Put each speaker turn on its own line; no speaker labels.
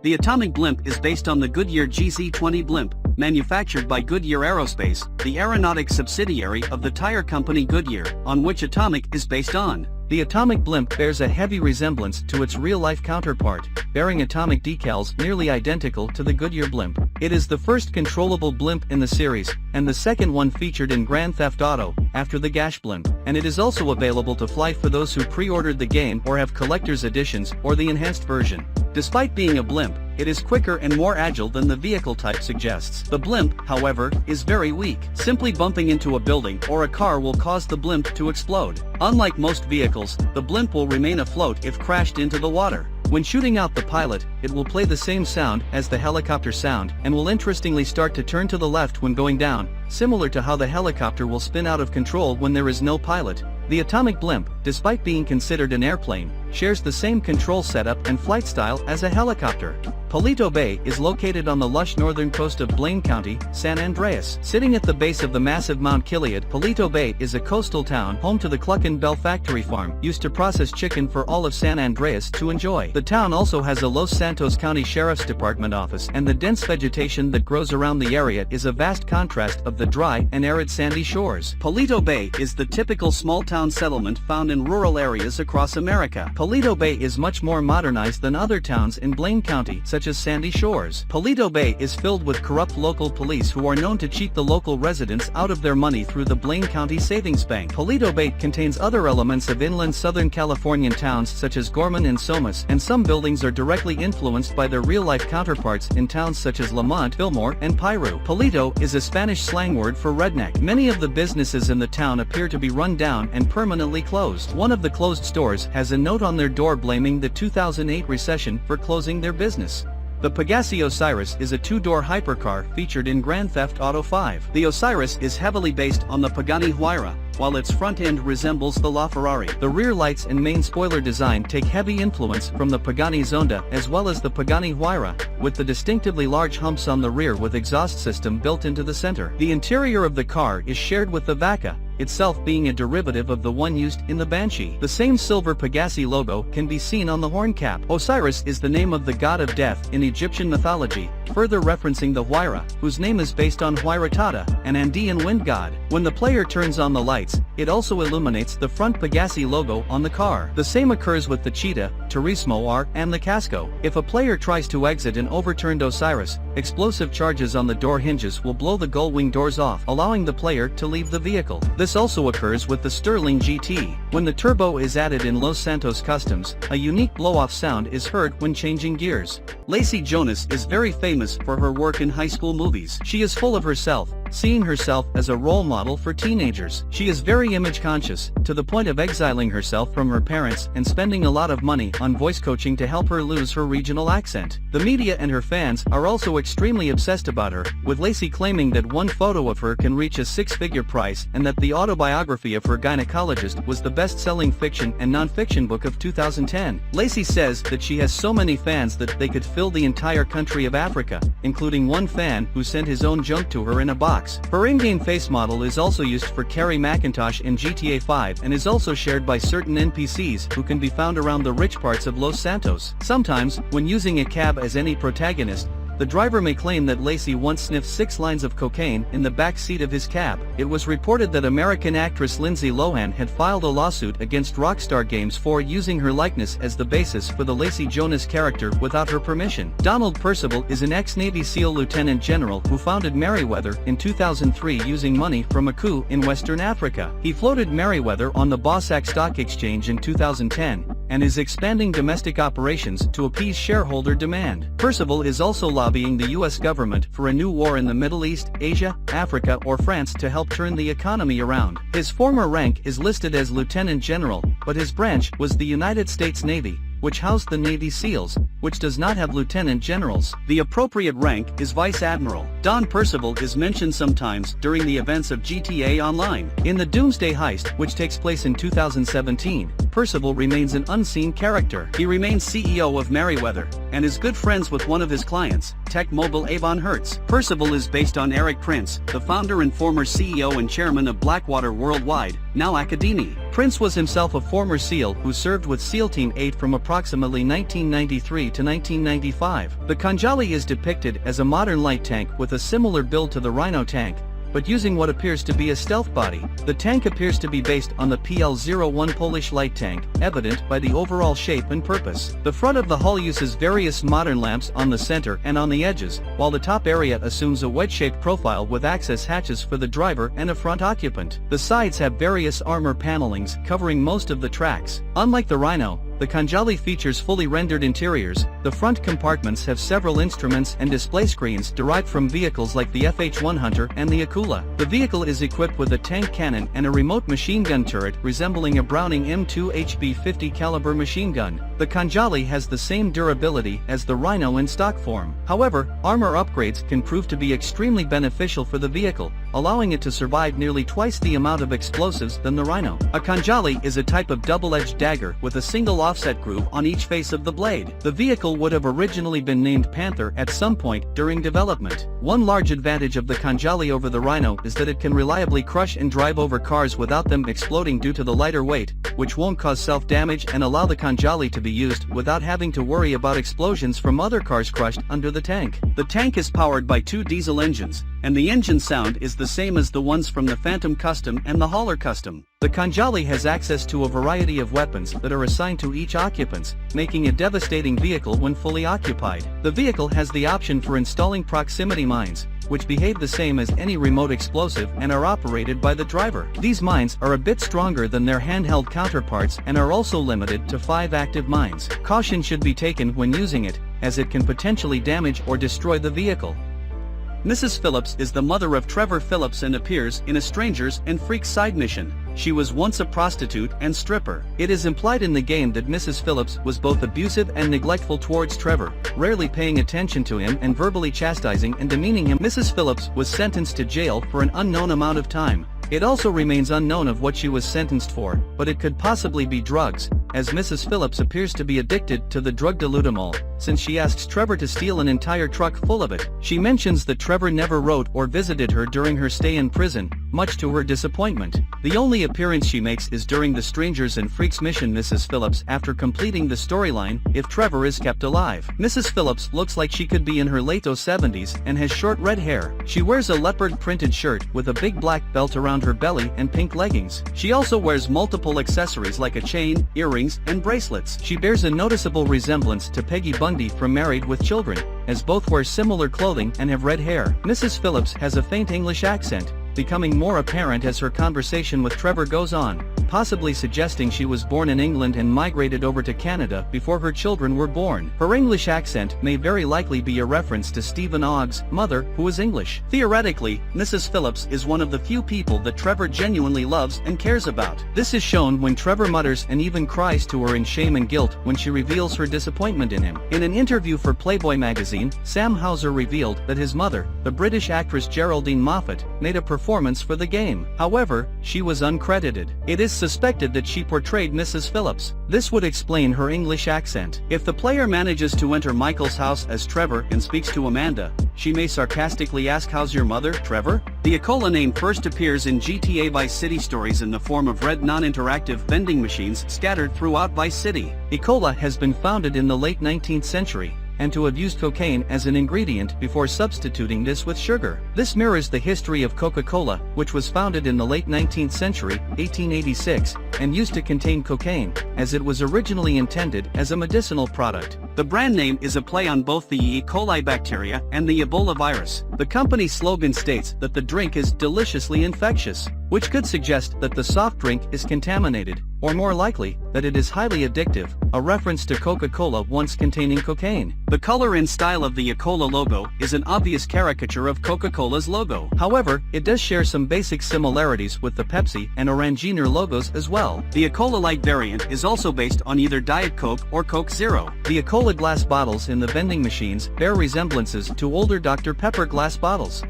The atomic blimp is based on the Goodyear GZ-20 blimp, manufactured by Goodyear Aerospace, the aeronautics subsidiary of the tire company Goodyear, on which Atomic is based on. The atomic blimp bears a heavy resemblance to its real-life counterpart, bearing atomic decals nearly identical to the Goodyear blimp. It is the first controllable blimp in the series, and the second one featured in Grand Theft Auto, after the Gash blimp, and it is also available to fly for those who pre-ordered the game or have collector's editions or the enhanced version. Despite being a blimp, it is quicker and more agile than the vehicle type suggests. The blimp, however, is very weak. Simply bumping into a building or a car will cause the blimp to explode. Unlike most vehicles, the blimp will remain afloat if crashed into the water. When shooting out the pilot, it will play the same sound as the helicopter sound and will interestingly start to turn to the left when going down, similar to how the helicopter will spin out of control when there is no pilot. The atomic blimp, despite being considered an airplane, shares the same control setup and flight style as a helicopter. Polito Bay is located on the lush northern coast of Blaine County, San Andreas. Sitting at the base of the massive Mount Kiliad, Polito Bay is a coastal town home to the Cluckin Bell factory farm, used to process chicken for all of San Andreas to enjoy. The town also has a Los Santos County Sheriff's Department office, and the dense vegetation that grows around the area is a vast contrast of the dry and arid sandy shores. Polito Bay is the typical small-town settlement found in rural areas across America. Polito Bay is much more modernized than other towns in Blaine County, such as Sandy Shores. Polito Bay is filled with corrupt local police who are known to cheat the local residents out of their money through the Blaine County Savings Bank. Polito Bay contains other elements of inland Southern Californian towns such as Gorman and Somas, and some buildings are directly influenced by their real-life counterparts in towns such as Lamont, Fillmore, and Piru. Polito is a Spanish slang word for redneck. Many of the businesses in the town appear to be run down and permanently closed. One of the closed stores has a note on their door blaming the 2008 recession for closing their business. The Pegassi Osiris is a two-door hypercar featured in Grand Theft Auto 5. The Osiris is heavily based on the Pagani Huayra, while its front end resembles the LaFerrari. The rear lights and main spoiler design take heavy influence from the Pagani Zonda as well as the Pagani Huayra, with the distinctively large humps on the rear with exhaust system built into the center. The interior of the car is shared with the Vaca, itself being a derivative of the one used in the Banshee. The same silver Pegassi logo can be seen on the horn cap. Osiris is the name of the god of death in Egyptian mythology, further referencing the Huayra, whose name is based on Huayratata, an Andean wind god. When the player turns on the lights, it also illuminates the front Pegassi logo on the car. The same occurs with the Cheetah, Turismo R, and the Casco. If a player tries to exit an overturned Osiris, explosive charges on the door hinges will blow the gull-wing doors off, allowing the player to leave the vehicle. This also occurs with the Sterling GT. When the turbo is added in Los Santos Customs, a unique blow-off sound is heard when changing gears. Lacey Jonas is very famous for her work in high school movies. She is full of herself, seeing herself as a role model for teenagers. She is very image conscious, to the point of exiling herself from her parents and spending a lot of money on voice coaching to help her lose her regional accent. The media and her fans are also extremely obsessed about her, with Lacey claiming that one photo of her can reach a six-figure price and that the autobiography of her gynecologist was the best-selling fiction and non-fiction book of 2010. Lacey says that she has so many fans that they could fill the entire country of Africa, including one fan who sent his own junk to her in a box. Her in-game face model is also used for Carrie McIntosh in GTA 5 and is also shared by certain NPCs who can be found around the rich parts of Los Santos. Sometimes, when using a cab as any protagonist, the driver may claim that Lacey once sniffed 6 lines of cocaine in the back seat of his cab. It was reported that American actress Lindsay Lohan had filed a lawsuit against Rockstar Games for using her likeness as the basis for the Lacey Jonas character without her permission. Donald Percival is an ex-Navy SEAL lieutenant general who founded Merryweather in 2003 using money from a coup in Western Africa. He floated Merryweather on the Bossack Stock Exchange in 2010, and is expanding domestic operations to appease shareholder demand. Percival is also lobbying the US government for a new war in the Middle East, Asia, Africa or France to help turn the economy around. His former rank is listed as Lieutenant General, but his branch was the United States Navy, which housed the Navy SEALs, which does not have lieutenant generals. The appropriate rank is Vice Admiral. Don Percival is mentioned sometimes during the events of GTA Online. In the Doomsday Heist, which takes place in 2017, Percival remains an unseen character. He remains CEO of Merryweather, and is good friends with one of his clients, tech mogul Avon Hertz. Percival is based on Eric Prince, the founder and former CEO and chairman of Blackwater Worldwide, now Academy. prince was himself a former SEAL who served with SEAL Team 8 from approximately 1993 to 1995. The Kanjali is depicted as a modern light tank with a similar build to the Rhino tank, but using what appears to be a stealth body. The tank appears to be based on the PL-01 Polish light tank, evident by the overall shape and purpose. The front of the hull uses various modern lamps on the center and on the edges, while the top area assumes a wedge-shaped profile with access hatches for the driver and a front occupant. The sides have various armor panelings covering most of the tracks. Unlike the Rhino, the Kanjali features fully rendered interiors. The front compartments have several instruments and display screens derived from vehicles like the FH-1 Hunter and the Ecola. The vehicle is equipped with a tank cannon and a remote machine gun turret resembling a Browning M2 HB-50 caliber machine gun. The Kanjali has the same durability as the Rhino in stock form. However, armor upgrades can prove to be extremely beneficial for the vehicle, allowing it to survive nearly twice the amount of explosives than the Rhino. A Kanjali is a type of double-edged dagger with a single offset groove on each face of the blade. The vehicle would have originally been named Panther at some point during development. One large advantage of the Kanjali over the Rhino is that it can reliably crush and drive over cars without them exploding due to the lighter weight, which won't cause self-damage and allow the Kanjali to be used without having to worry about explosions from other cars crushed under the tank. The tank is powered by 2 diesel engines, and the engine sound is the same as the ones from the Phantom Custom and the Hauler Custom. The Kanjali has access to a variety of weapons that are assigned to each occupant, making a devastating vehicle when fully occupied. The vehicle has the option for installing proximity mines, which behave the same as any remote explosive and are operated by the driver. These mines are a bit stronger than their handheld counterparts and are also limited to 5 active mines. Caution should be taken when using it, as it can potentially damage or destroy the vehicle. Mrs. Phillips is the mother of Trevor Phillips and appears in a Strangers and Freaks side mission. She was once a prostitute and stripper. It is implied in the game that Mrs. Phillips was both abusive and neglectful towards Trevor, rarely paying attention to him and verbally chastising and demeaning him. Mrs. Phillips was sentenced to jail for an unknown amount of time. It also remains unknown of what she was sentenced for, but it could possibly be drugs, as Mrs. Phillips appears to be addicted to the drug dilutamol, since she asks Trevor to steal an entire truck full of it. She mentions that Trevor never wrote or visited her during her stay in prison, much to her disappointment. The only appearance she makes is during the Strangers and Freaks mission. Mrs. Phillips after completing the storyline, If Trevor is Kept Alive. Mrs. Phillips looks like she could be in her late 70s and has short red hair. She wears a leopard printed shirt with a big black belt around her belly and pink leggings. She also wears multiple accessories like a chain, earrings, and bracelets. She bears a noticeable resemblance to Peggy Bundy from Married with Children, as both wear similar clothing and have red hair. Mrs. Phillips has a faint English accent, becoming more apparent as her conversation with Trevor goes on, possibly suggesting she was born in England and migrated over to Canada before her children were born. Her English accent may very likely be a reference to Stephen Ogg's mother, who is English. Theoretically, Mrs. Phillips is one of the few people that Trevor genuinely loves and cares about. This is shown when Trevor mutters and even cries to her in shame and guilt when she reveals her disappointment in him. In an interview for Playboy magazine, Sam Hauser revealed that his mother, the British actress Geraldine Moffat, made a performance for the game. However, she was uncredited. It is suspected that she portrayed Mrs. Phillips. This would explain her English accent. If the player manages to enter Michael's house as Trevor and speaks to Amanda, she may sarcastically ask, "How's your mother, Trevor?" The Ecola name first appears in GTA Vice City stories in the form of red non-interactive vending machines scattered throughout Vice City. Ecola has been founded in the late 19th century, and to have used cocaine as an ingredient before substituting this with sugar. This mirrors the history of Coca-Cola, which was founded in the late 19th century, 1886, and used to contain cocaine, as it was originally intended as a medicinal product. The brand name is a play on both the E. coli bacteria and the Ebola virus. The company's slogan states that the drink is deliciously infectious, which could suggest that the soft drink is contaminated, or more likely, that it is highly addictive, a reference to Coca-Cola once containing cocaine. The color and style of the Ecola logo is an obvious caricature of Coca-Cola's logo. However, it does share some basic similarities with the Pepsi and Orangina logos as well. The Ecola Light variant is also based on either Diet Coke or Coke Zero. The Ecola glass bottles in the vending machines bear resemblances to older Dr. Pepper glass bottles.